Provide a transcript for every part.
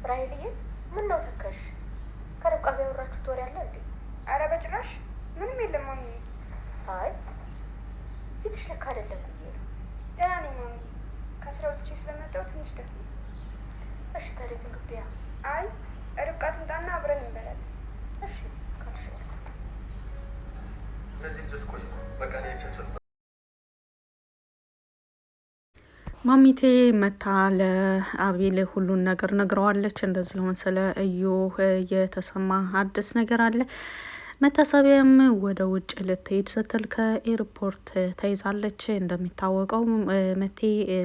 ራይልዬ ምን ነው ተከሽ? ከርብቃ ጋር ያወራችሁት ወሬ አለ እንዴ? አረ በጭራሽ ምንም የለም ማሚ። አይ ፊትሽ ልክ አይደለም ብዬ ነው። ደህና ነኝ ማሚ። ከስራ ወጥቼ ስለመጣሁ ትንሽ ደክሞ። እሺ ታዲያ ምግቢያ? አይ ርብቃ ትምጣና አብረን እንበላለን። እሺ ካልሽ እነዚህ ልጆች ቆይ በቃ ቻቸው። ማሚቴ መታ ለአቤል ሁሉን ነገር ነግረዋለች። እንደዚሁም ስለ እዩ የተሰማ አዲስ ነገር አለ። መታሰቢያም ወደ ውጭ ልትሄድ ስትል ከኤርፖርት ተይዛለች። እንደሚታወቀው መቴ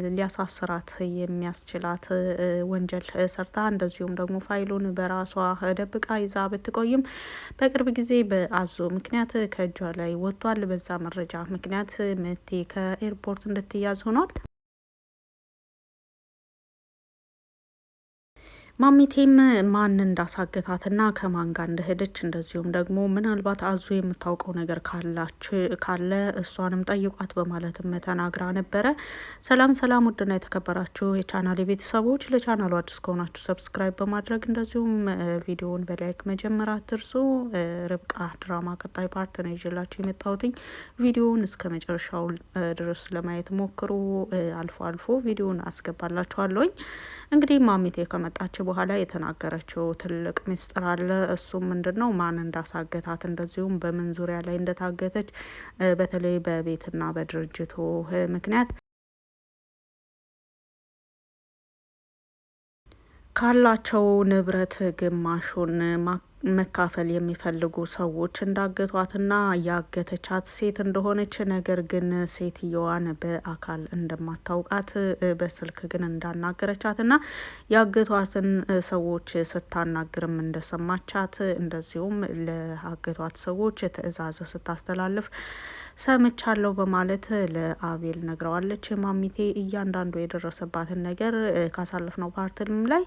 ሊያሳስራት የሚያስችላት ወንጀል ሰርታ እንደዚሁም ደግሞ ፋይሉን በራሷ ደብቃ ይዛ ብትቆይም በቅርብ ጊዜ በአዞ ምክንያት ከእጇ ላይ ወጥቷል። በዛ መረጃ ምክንያት መቴ ከኤርፖርት እንድትያዝ ሆኗል። ማሚቴም ማን እንዳሳገታትና ከማን ጋር እንደሄደች እንደዚሁም ደግሞ ምናልባት አዙ የምታውቀው ነገር ካለ እሷንም ጠይቋት በማለትም ተናግራ ነበረ። ሰላም ሰላም! ውድና የተከበራችሁ የቻናል ቤተሰቦች ለቻናሉ አዲስ ከሆናችሁ ሰብስክራይብ በማድረግ እንደዚሁም ቪዲዮውን በላይክ መጀመር አትርሱ። ርብቃ ድራማ ቀጣይ ፓርት ነው ይዤላችሁ የመጣሁትኝ። ቪዲዮውን እስከ መጨረሻው ድረስ ለማየት ሞክሩ። አልፎ አልፎ ቪዲዮውን አስገባላችኋለሁኝ። እንግዲህ ማሚቴ ከመጣች በኋላ የተናገረችው ትልቅ ምስጢር አለ። እሱም ምንድነው? ማን እንዳሳገታት እንደዚሁም በምን ዙሪያ ላይ እንደታገተች በተለይ በቤትና በድርጅቱ ምክንያት ካላቸው ንብረት ግማሹን መካፈል የሚፈልጉ ሰዎች እንዳገቷትና ያገተቻት ሴት እንደሆነች፣ ነገር ግን ሴትየዋን በአካል እንደማታውቃት በስልክ ግን እንዳናገረቻትና ያገቷትን ሰዎች ስታናግርም እንደሰማቻት እንደዚሁም ለአገቷት ሰዎች ትዕዛዝ ስታስተላልፍ ሰምቻለሁ በማለት ለአቤል ነግረዋለች። ማሚቴ እያንዳንዱ የደረሰባትን ነገር ካሳለፍነው ፓርትም ላይ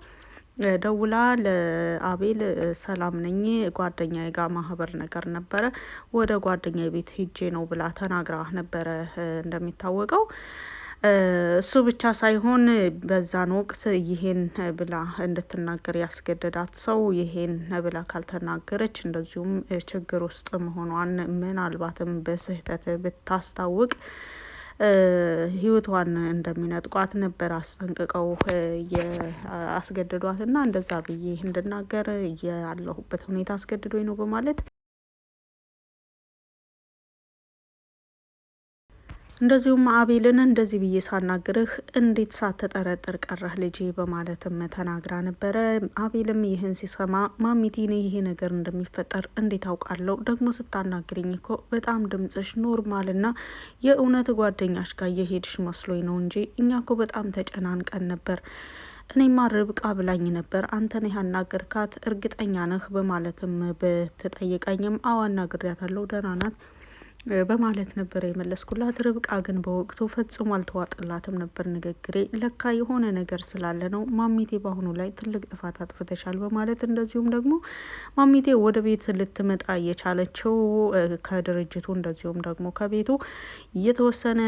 ደውላ ለአቤል ሰላም ነኝ፣ ጓደኛዬ ጋር ማህበር ነገር ነበረ፣ ወደ ጓደኛዬ ቤት ሄጄ ነው ብላ ተናግራ ነበረ። እንደሚታወቀው እሱ ብቻ ሳይሆን በዛን ወቅት ይሄን ብላ እንድትናገር ያስገደዳት ሰው ይሄን ብላ ካልተናገረች እንደዚሁም ችግር ውስጥ መሆኗን ምናልባትም በስህተት ብታስታውቅ ህይወቷን እንደሚነጥቋት ነበር አስጠንቅቀው አስገድዷት እና እንደዛ ብዬ እንድናገር ያለሁበት ሁኔታ አስገድዶኝ ነው በማለት እንደዚሁም አቤልን እንደዚህ ብዬ ሳናግርህ እንዴት ሳትጠረጥር ቀረህ ልጄ በማለትም ተናግራ ነበረ። አቤልም ይህን ሲሰማ ማሚቴን ይሄ ነገር እንደሚፈጠር እንዴት አውቃለሁ? ደግሞ ስታናግርኝ እኮ በጣም ድምጽሽ ኖርማልና የእውነት ጓደኛሽ ጋር የሄድሽ መስሎኝ ነው እንጂ እኛ እኮ በጣም ተጨናንቀን ነበር። እኔማ ርብቃ ብላኝ ነበር፣ አንተን ያናገርካት እርግጠኛ ነህ? በማለትም ብትጠይቀኝም አዎ አናግሬያታለሁ፣ ደህና ናት በማለት ነበር የመለስኩላት። ርብቃ ግን በወቅቱ ፈጽሞ አልተዋጥላትም ነበር ንግግሬ። ለካ የሆነ ነገር ስላለ ነው ማሚቴ በአሁኑ ላይ ትልቅ ጥፋት አጥፍተሻል በማለት እንደዚሁም ደግሞ ማሚቴ ወደ ቤት ልትመጣ የቻለችው ከድርጅቱ እንደዚሁም ደግሞ ከቤቱ የተወሰነ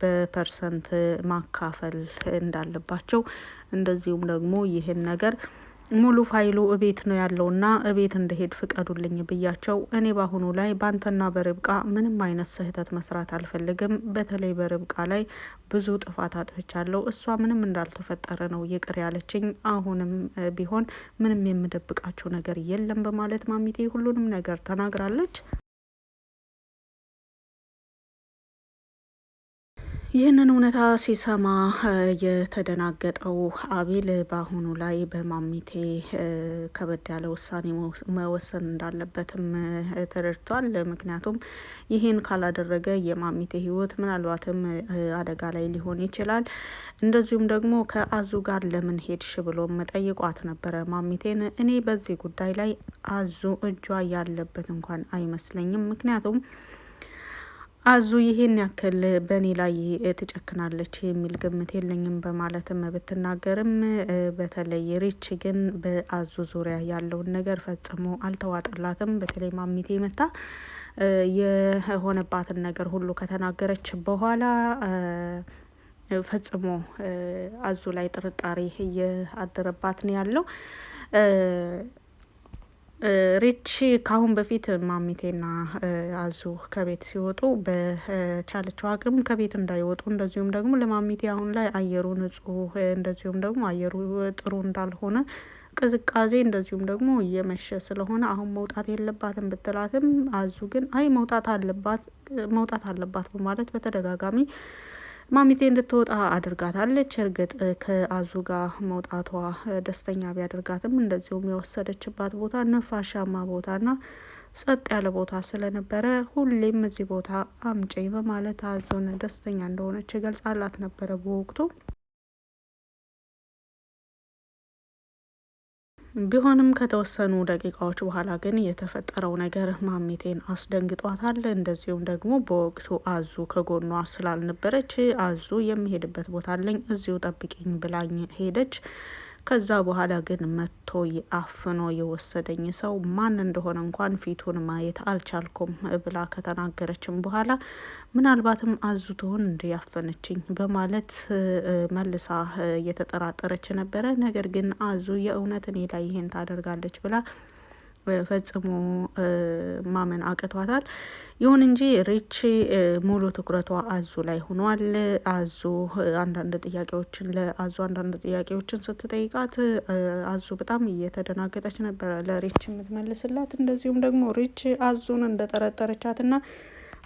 በፐርሰንት ማካፈል እንዳለባቸው እንደዚሁም ደግሞ ይህን ነገር ሙሉ ፋይሉ እቤት ነው ያለውና እቤት እንደሄድ ፍቀዱልኝ ብያቸው፣ እኔ በአሁኑ ላይ ባንተና በርብቃ ምንም አይነት ስህተት መስራት አልፈልግም። በተለይ በርብቃ ላይ ብዙ ጥፋት አጥፍቻለሁ። እሷ ምንም እንዳልተፈጠረ ነው ይቅር ያለችኝ። አሁንም ቢሆን ምንም የምደብቃቸው ነገር የለም በማለት ማሚቴ ሁሉንም ነገር ተናግራለች። ይህንን እውነታ ሲሰማ የተደናገጠው አቤል በአሁኑ ላይ በማሚቴ ከበድ ያለ ውሳኔ መወሰን እንዳለበትም ተረድቷል። ምክንያቱም ይህን ካላደረገ የማሚቴ ሕይወት ምናልባትም አደጋ ላይ ሊሆን ይችላል። እንደዚሁም ደግሞ ከአዙ ጋር ለምን ሄድሽ ብሎ ጠይቋት ነበረ ማሚቴን። እኔ በዚህ ጉዳይ ላይ አዙ እጇ ያለበት እንኳን አይመስለኝም። ምክንያቱም አዙ ይሄን ያክል በእኔ ላይ ትጨክናለች የሚል ግምት የለኝም በማለትም ብትናገርም በተለይ ሪች ግን በአዙ ዙሪያ ያለውን ነገር ፈጽሞ አልተዋጠላትም። በተለይ ማሚቴ መታ የሆነባትን ነገር ሁሉ ከተናገረች በኋላ ፈጽሞ አዙ ላይ ጥርጣሬ እያደረባት ነው ያለው። ሪች ከአሁን በፊት ማሚቴና አዙ ከቤት ሲወጡ በቻለችው አቅም ከቤት እንዳይወጡ፣ እንደዚሁም ደግሞ ለማሚቴ አሁን ላይ አየሩ ንጹህ፣ እንደዚሁም ደግሞ አየሩ ጥሩ እንዳልሆነ ቅዝቃዜ፣ እንደዚሁም ደግሞ እየመሸ ስለሆነ አሁን መውጣት የለባትም ብትላትም አዙ ግን አይ መውጣት አለባት በማለት በተደጋጋሚ ማሚቴ እንድትወጣ አድርጋታለች። እርግጥ ከአዙ ጋር መውጣቷ ደስተኛ ቢያደርጋትም እንደዚሁም የወሰደችባት ቦታ ነፋሻማ ቦታና ጸጥ ያለ ቦታ ስለነበረ ሁሌም እዚህ ቦታ አምጪኝ በማለት አዙን ደስተኛ እንደሆነች ገልጻላት ነበረ በወቅቱ። ቢሆንም ከተወሰኑ ደቂቃዎች በኋላ ግን የተፈጠረው ነገር ማሚቴን አስደንግጧታል። እንደዚሁም ደግሞ በወቅቱ አዙ ከጎኗ ስላልነበረች አዙ የሚሄድበት ቦታ አለኝ እዚሁ ጠብቂኝ ብላኝ ሄደች። ከዛ በኋላ ግን መጥቶ አፍኖ የወሰደኝ ሰው ማን እንደሆነ እንኳን ፊቱን ማየት አልቻልኩም ብላ ከተናገረችም በኋላ ምናልባትም አዙ ትሆን እንዲያፈነችኝ በማለት መልሳ እየተጠራጠረች ነበረ። ነገር ግን አዙ የእውነት እኔ ላይ ይሄን ታደርጋለች ብላ ፈጽሞ ማመን አቅቷታል። ይሁን እንጂ ሪች ሙሉ ትኩረቷ አዙ ላይ ሆኗል። አዙ አንዳንድ ጥያቄዎችን ስትጠይቃት አዙ በጣም እየተደናገጠች ነበረ ለሪች የምትመልስላት። እንደዚሁም ደግሞ ሪች አዙን እንደጠረጠረቻትና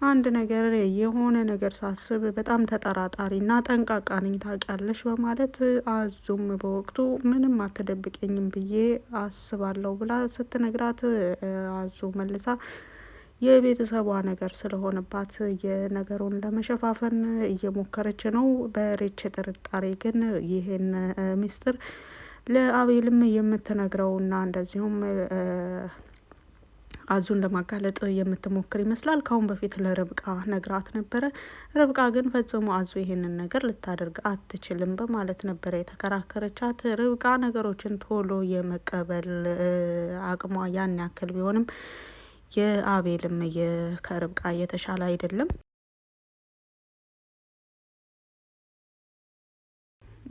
አንድ ነገር የሆነ ነገር ሳስብ በጣም ተጠራጣሪና ጠንቃቃ ነኝ ታውቂያለሽ በማለት አዙም በወቅቱ ምንም አትደብቀኝም ብዬ አስባለሁ ብላ ስትነግራት አዙ መልሳ የቤተሰቧ ነገር ስለሆነባት የነገሩን ለመሸፋፈን እየሞከረች ነው። በሪች ጥርጣሬ ግን ይሄን ሚስጥር ለአቤልም የምትነግረውና እንደዚሁም አዙን ለማጋለጥ የምትሞክር ይመስላል። ካሁን በፊት ለርብቃ ነግራት ነበረ። ርብቃ ግን ፈጽሞ አዙ ይሄንን ነገር ልታደርግ አትችልም በማለት ነበረ የተከራከረቻት። ርብቃ ነገሮችን ቶሎ የመቀበል አቅሟ ያን ያክል ቢሆንም የአቤልም ከርብቃ የተሻለ አይደለም።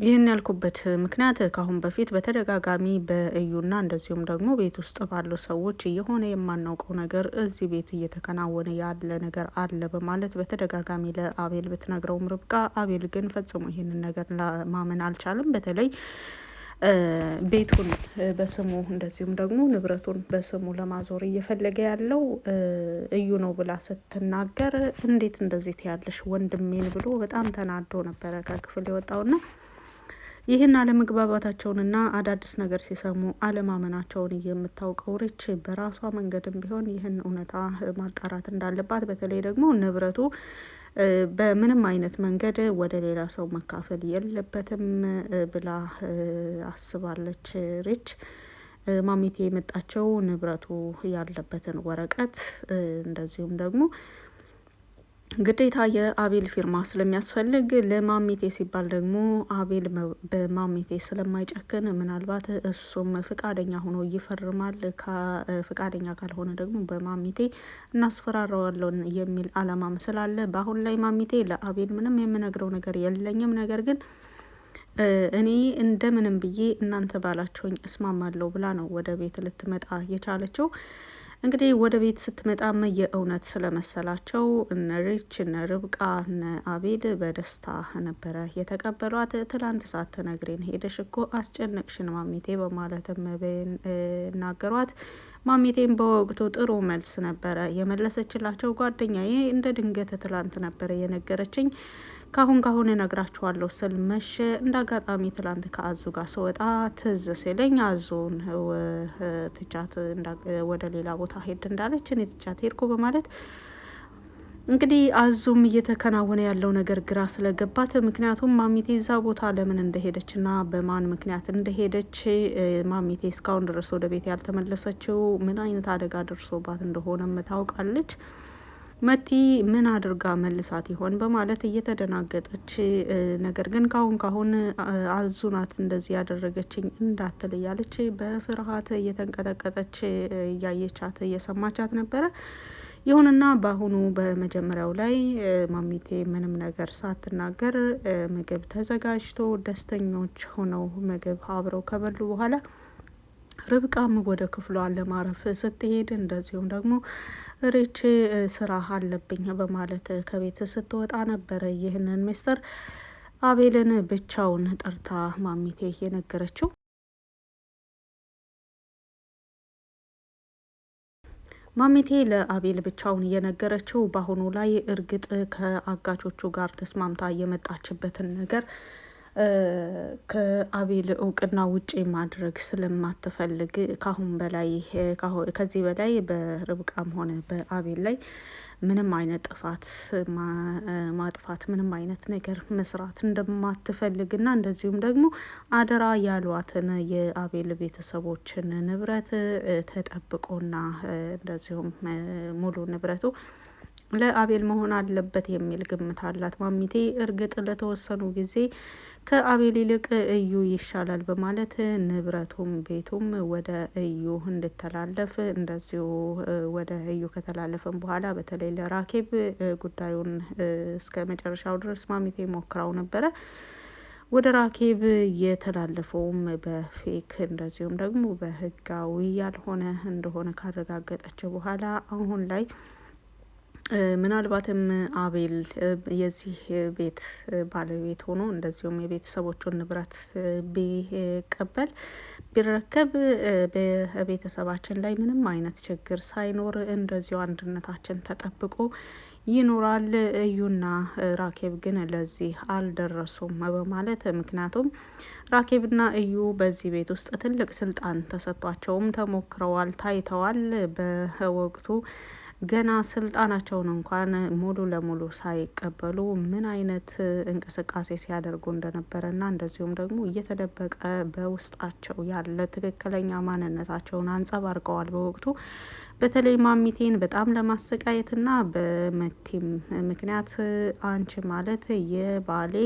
ይህን ያልኩበት ምክንያት ከአሁን በፊት በተደጋጋሚ በእዩና እንደዚሁም ደግሞ ቤት ውስጥ ባሉ ሰዎች የሆነ የማናውቀው ነገር እዚህ ቤት እየተከናወነ ያለ ነገር አለ በማለት በተደጋጋሚ ለአቤል ብትነግረውም ርብቃ፣ አቤል ግን ፈጽሞ ይህንን ነገር ማመን አልቻለም። በተለይ ቤቱን በስሙ እንደዚሁም ደግሞ ንብረቱን በስሙ ለማዞር እየፈለገ ያለው እዩ ነው ብላ ስትናገር እንዴት እንደዚህ ትያለሽ ወንድሜን ብሎ በጣም ተናዶ ነበረ ከክፍል የወጣውና ይህን አለመግባባታቸውንና አዳዲስ ነገር ሲሰሙ አለማመናቸውን የምታውቀው ሪች በራሷ መንገድም ቢሆን ይህን እውነታ ማጣራት እንዳለባት፣ በተለይ ደግሞ ንብረቱ በምንም አይነት መንገድ ወደ ሌላ ሰው መካፈል የለበትም ብላ አስባለች። ሪች ማሚቴ የመጣቸው ንብረቱ ያለበትን ወረቀት እንደዚሁም ደግሞ ግዴታ የአቤል ፊርማ ስለሚያስፈልግ ለማሚቴ ሲባል ደግሞ አቤል በማሚቴ ስለማይጨክን ምናልባት እሱም ፍቃደኛ ሆኖ ይፈርማል። ፍቃደኛ ካልሆነ ደግሞ በማሚቴ እናስፈራረዋለን የሚል አላማም ስላለ በአሁን ላይ ማሚቴ ለአቤል ምንም የምነግረው ነገር የለኝም፣ ነገር ግን እኔ እንደምንም ብዬ እናንተ ባላቸውኝ እስማማለሁ ብላ ነው ወደ ቤት ልትመጣ የቻለችው። እንግዲህ ወደ ቤት ስትመጣም የእውነት ስለመሰላቸው እነ ሪች እነ ርብቃ እነ አቤል በደስታ ነበረ የተቀበሏት። ትላንት ሳትነግሪን ሄደሽ እኮ አስጨነቅሽን ማሚቴ በማለትም ናገሯት። ማሚቴም በወቅቱ ጥሩ መልስ ነበረ የመለሰችላቸው። ጓደኛዬ እንደ ድንገት ትላንት ነበረ የነገረችኝ ካሁን እነግራችኋለሁ ስል መሸ። እንደ አጋጣሚ ትላንት ከአዙ ጋር ስወጣ ትዝ ሲለኝ አዙን ትቻት ወደ ሌላ ቦታ ሄድ እንዳለች እኔ ትቻት ሄድኩ በማለት እንግዲህ አዙም እየተከናወነ ያለው ነገር ግራ ስለገባት፣ ምክንያቱም ማሚቴ እዛ ቦታ ለምን እንደሄደችና በማን ምክንያት እንደሄደች ማሚቴ እስካሁን ድረስ ወደ ቤት ያልተመለሰችው ምን አይነት አደጋ ደርሶባት እንደሆነም ታውቃለች። መቲ ምን አድርጋ መልሳት ይሆን በማለት እየተደናገጠች፣ ነገር ግን ካሁን አዙ ናት እንደዚህ ያደረገችኝ እንዳትል እያለች በፍርሃት እየተንቀጠቀጠች እያየቻት እየሰማቻት ነበረ። ይሁንና በአሁኑ በመጀመሪያው ላይ ማሚቴ ምንም ነገር ሳትናገር ምግብ ተዘጋጅቶ ደስተኞች ሆነው ምግብ አብረው ከበሉ በኋላ ርብቃም ወደ ክፍሏ ለማረፍ ስትሄድ እንደዚሁም ደግሞ ሬቼ ስራ አለብኝ በማለት ከቤት ስትወጣ ነበረ ይህንን ሚስጥር አቤልን ብቻውን ጠርታ ማሚቴ የነገረችው። ማሚቴ ለአቤል ብቻውን እየነገረችው በአሁኑ ላይ እርግጥ ከአጋቾቹ ጋር ተስማምታ የመጣችበትን ነገር ከአቤል እውቅና ውጪ ማድረግ ስለማትፈልግ ከዚህ በላይ በርብቃም ሆነ በአቤል ላይ ምንም አይነት ጥፋት ማጥፋት ምንም አይነት ነገር መስራት እንደማትፈልግና እንደዚሁም ደግሞ አደራ ያሏትን የአቤል ቤተሰቦችን ንብረት ተጠብቆና እንደዚሁም ሙሉ ንብረቱ ለአቤል መሆን አለበት የሚል ግምት አላት ማሚቴ። እርግጥ ለተወሰኑ ጊዜ ከአቤል ይልቅ እዩ ይሻላል በማለት ንብረቱም ቤቱም ወደ እዩ እንድተላለፍ እንደዚሁ ወደ እዩ ከተላለፈም በኋላ በተለይ ለራኬብ ጉዳዩን እስከ መጨረሻው ድረስ ማሚቴ ሞክራው ነበረ። ወደ ራኬብ የተላለፈውም በፌክ እንደዚሁም ደግሞ በህጋዊ ያልሆነ እንደሆነ ካረጋገጠችው በኋላ አሁን ላይ ምናልባትም አቤል የዚህ ቤት ባለቤት ሆኖ እንደዚሁም የቤተሰቦቹን ንብረት ቢቀበል ቢረከብ በቤተሰባችን ላይ ምንም አይነት ችግር ሳይኖር እንደዚሁ አንድነታችን ተጠብቆ ይኖራል። እዩና ራኬብ ግን ለዚህ አልደረሱም በማለት ምክንያቱም ራኬብና እዩ በዚህ ቤት ውስጥ ትልቅ ስልጣን ተሰጥቷቸውም ተሞክረዋል፣ ታይተዋል። በወቅቱ ገና ስልጣናቸውን እንኳን ሙሉ ለሙሉ ሳይቀበሉ ምን አይነት እንቅስቃሴ ሲያደርጉ እንደነበረና እንደዚሁም ደግሞ እየተደበቀ በውስጣቸው ያለ ትክክለኛ ማንነታቸውን አንጸባርቀዋል። በወቅቱ በተለይ ማሚቴን በጣም ለማሰቃየትና በመቲም ምክንያት አንቺ ማለት የባሌ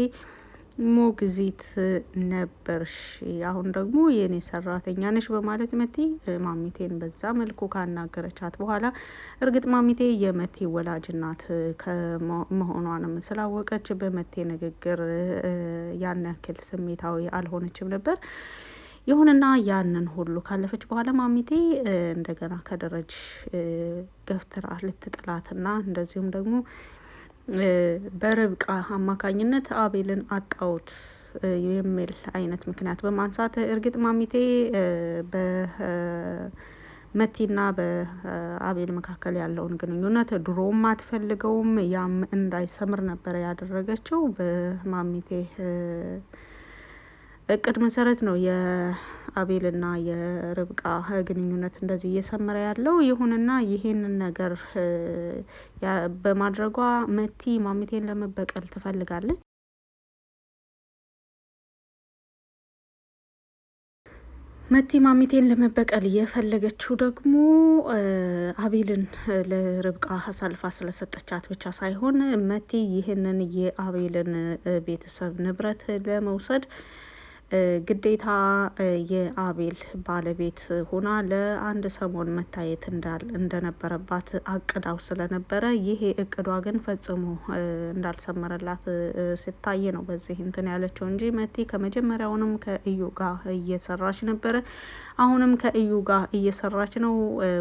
ሞግዚት ነበርሽ፣ አሁን ደግሞ የኔ ሰራተኛ ነሽ በማለት መቲ ማሚቴን በዛ መልኩ ካናገረቻት በኋላ እርግጥ ማሚቴ የመቲ ወላጅ እናት ከመሆኗንም ስላወቀች በመቴ ንግግር ያን ያክል ስሜታዊ አልሆነችም ነበር። ይሁንና ያንን ሁሉ ካለፈች በኋላ ማሚቴ እንደገና ከደረጅ ገፍትራ ልትጥላትና እንደዚሁም ደግሞ በርብቃ አማካኝነት አቤልን አጣውት የሚል አይነት ምክንያት በማንሳት እርግጥ ማሚቴ በመቲና በአቤል መካከል ያለውን ግንኙነት ድሮም አትፈልገውም። ያም እንዳይሰምር ነበረ ያደረገችው። በማሚቴ እቅድ መሰረት ነው የአቤልና የርብቃ ግንኙነት እንደዚህ እየሰመረ ያለው። ይሁንና ይሄንን ነገር በማድረጓ መቲ ማሚቴን ለመበቀል ትፈልጋለች። መቲ ማሚቴን ለመበቀል የፈለገችው ደግሞ አቤልን ለርብቃ አሳልፋ ስለሰጠቻት ብቻ ሳይሆን መቲ ይህንን የአቤልን ቤተሰብ ንብረት ለመውሰድ ግዴታ የአቤል ባለቤት ሆና ለአንድ ሰሞን መታየት እንደነበረባት አቅዳው ስለነበረ ይሄ እቅዷ ግን ፈጽሞ እንዳልሰመረላት ሲታይ ነው በዚህ እንትን ያለችው እንጂ መቲ ከመጀመሪያውንም ከእዩ ጋር እየሰራች ነበረ። አሁንም ከእዩ ጋር እየሰራች ነው።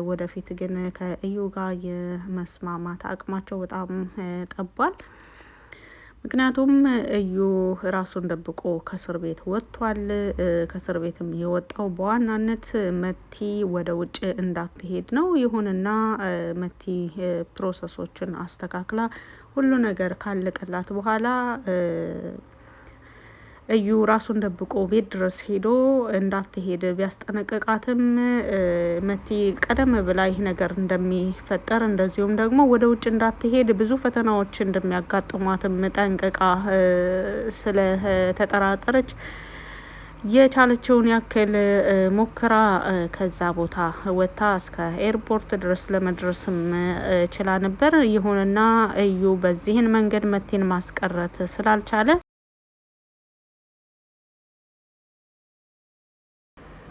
ወደፊት ግን ከእዩ ጋር የመስማማት አቅማቸው በጣም ጠቧል። ምክንያቱም እዩ ራሱን ደብቆ ከእስር ቤት ወጥቷል። ከእስር ቤትም የወጣው በዋናነት መቲ ወደ ውጭ እንዳትሄድ ነው። ይሁንና መቲ ፕሮሰሶችን አስተካክላ ሁሉ ነገር ካለቀላት በኋላ እዩ ራሱን ደብቆ ቤት ድረስ ሄዶ እንዳትሄድ ቢያስጠነቅቃትም መቲ ቀደም ብላ ይህ ነገር እንደሚፈጠር እንደዚሁም ደግሞ ወደ ውጭ እንዳትሄድ ብዙ ፈተናዎች እንደሚያጋጥሟትም ጠንቅቃ ስለተጠራጠረች የቻለችውን ያክል ሞክራ ከዛ ቦታ ወጥታ እስከ ኤርፖርት ድረስ ለመድረስም ችላ ነበር። ይሁንና እዩ በዚህን መንገድ መቲን ማስቀረት ስላልቻለ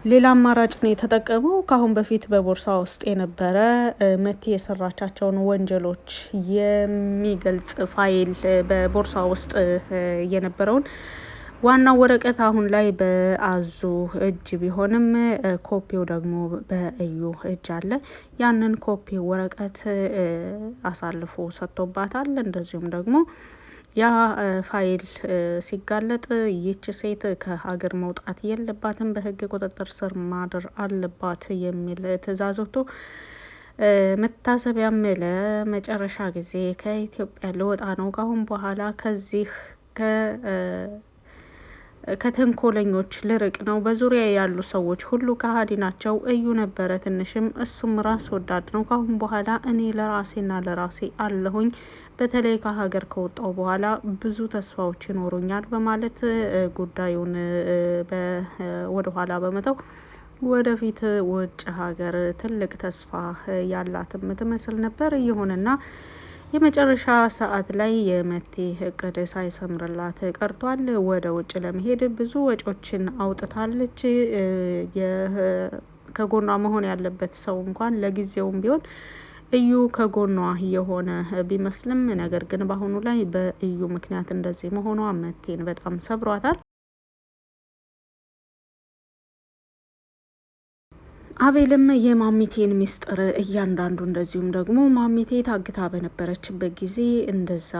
ሌላ አማራጭ ነው የተጠቀመው። ከአሁን በፊት በቦርሳ ውስጥ የነበረ መቲ የሰራቻቸውን ወንጀሎች የሚገልጽ ፋይል በቦርሳ ውስጥ የነበረውን ዋናው ወረቀት አሁን ላይ በአዙ እጅ ቢሆንም ኮፒው ደግሞ በእዩ እጅ አለ። ያንን ኮፒ ወረቀት አሳልፎ ሰጥቶባታል። እንደዚሁም ደግሞ ያ ፋይል ሲጋለጥ ይች ሴት ከሀገር መውጣት የለባትም፣ በህግ ቁጥጥር ስር ማደር አለባት የሚል ትዕዛዝ ወጥቶ መታሰቢያም ለመጨረሻ ጊዜ ከኢትዮጵያ ልወጣ ነው፣ ካሁን በኋላ ከዚህ ከተንኮለኞች ልርቅ ነው፣ በዙሪያ ያሉ ሰዎች ሁሉ ከሀዲ ናቸው፣ እዩ ነበረ ትንሽም እሱም ራስ ወዳድ ነው፣ ካሁን በኋላ እኔ ለራሴና ለራሴ አለሁኝ፣ በተለይ ከሀገር ከወጣው በኋላ ብዙ ተስፋዎች ይኖሩኛል በማለት ጉዳዩን ወደ ኋላ በመተው ወደፊት ውጭ ሀገር ትልቅ ተስፋ ያላትም ትመስል ነበር። ይሁንና የመጨረሻ ሰዓት ላይ የመቲ እቅድ ሳይሰምርላት ቀርቷል። ወደ ውጭ ለመሄድ ብዙ ወጪዎችን አውጥታለች። ከጎኗ መሆን ያለበት ሰው እንኳን ለጊዜውም ቢሆን እዩ ከጎኗ የሆነ ቢመስልም፣ ነገር ግን በአሁኑ ላይ በእዩ ምክንያት እንደዚህ መሆኗ መቲን በጣም ሰብሯታል። አቤልም የማሚቴን ሚስጥር እያንዳንዱ እንደዚሁም ደግሞ ማሚቴ ታግታ በነበረችበት ጊዜ እንደዛ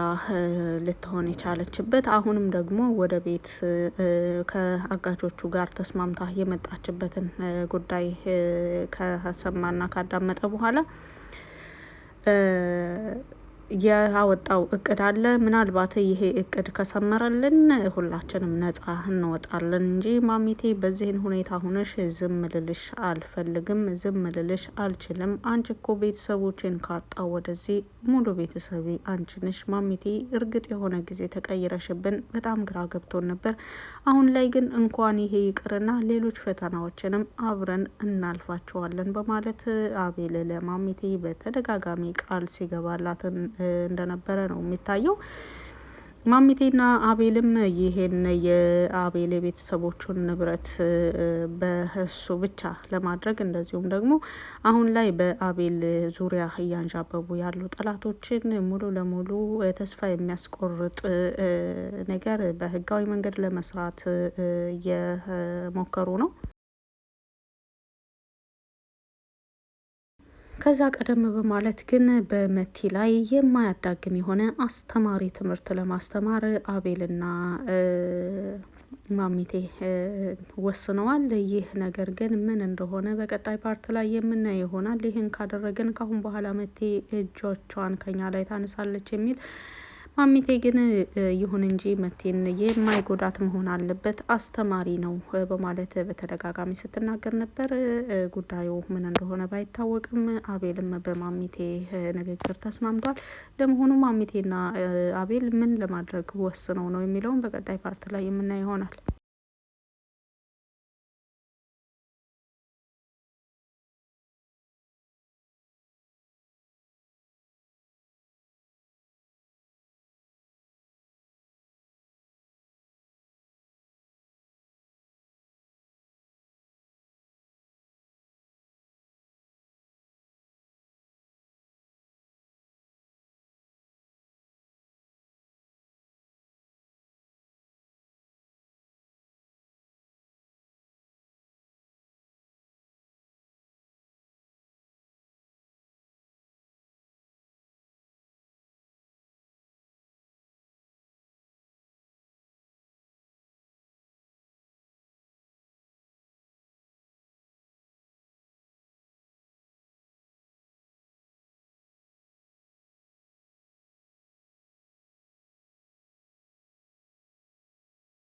ልትሆን የቻለችበት አሁንም ደግሞ ወደ ቤት ከአጋቾቹ ጋር ተስማምታ የመጣችበትን ጉዳይ ከሰማና ካዳመጠ በኋላ ያወጣው እቅድ አለ። ምናልባት ይሄ እቅድ ከሰመረልን ሁላችንም ነጻ እንወጣለን እንጂ ማሚቴ በዚህን ሁኔታ ሆነሽ ዝም ልልሽ አልፈልግም፣ ዝም ልልሽ አልችልም። አንቺ እኮ ቤተሰቦችን ካጣ ወደዚህ ሙሉ ቤተሰቤ አንቺ ነሽ ማሚቴ። እርግጥ የሆነ ጊዜ ተቀይረሽብን በጣም ግራ ገብቶን ነበር። አሁን ላይ ግን እንኳን ይሄ ይቅርና ሌሎች ፈተናዎችንም አብረን እናልፋቸዋለን በማለት አቤል ለማሚቴ በተደጋጋሚ ቃል ሲገባላትን እንደነበረ ነው የሚታየው። ማሚቴና አቤልም ይሄን የአቤል የቤተሰቦቹን ንብረት በእሱ ብቻ ለማድረግ እንደዚሁም ደግሞ አሁን ላይ በአቤል ዙሪያ እያንዣበቡ ያሉ ጠላቶችን ሙሉ ለሙሉ ተስፋ የሚያስቆርጥ ነገር በህጋዊ መንገድ ለመስራት እየሞከሩ ነው። ከዛ ቀደም በማለት ግን በመቲ ላይ የማያዳግም የሆነ አስተማሪ ትምህርት ለማስተማር አቤልና ማሚቴ ወስነዋል። ይህ ነገር ግን ምን እንደሆነ በቀጣይ ፓርት ላይ የምናየው ይሆናል። ይህን ካደረግን ካሁን በኋላ መቲ እጆቿን ከኛ ላይ ታነሳለች የሚል ማሚቴ ግን ይሁን እንጂ መቲን የማይጎዳት መሆን አለበት፣ አስተማሪ ነው በማለት በተደጋጋሚ ስትናገር ነበር። ጉዳዩ ምን እንደሆነ ባይታወቅም አቤልም በማሚቴ ንግግር ተስማምቷል። ለመሆኑ ማሚቴና አቤል ምን ለማድረግ ወስነው ነው የሚለውን በቀጣይ ፓርት ላይ የምናየው ይሆናል።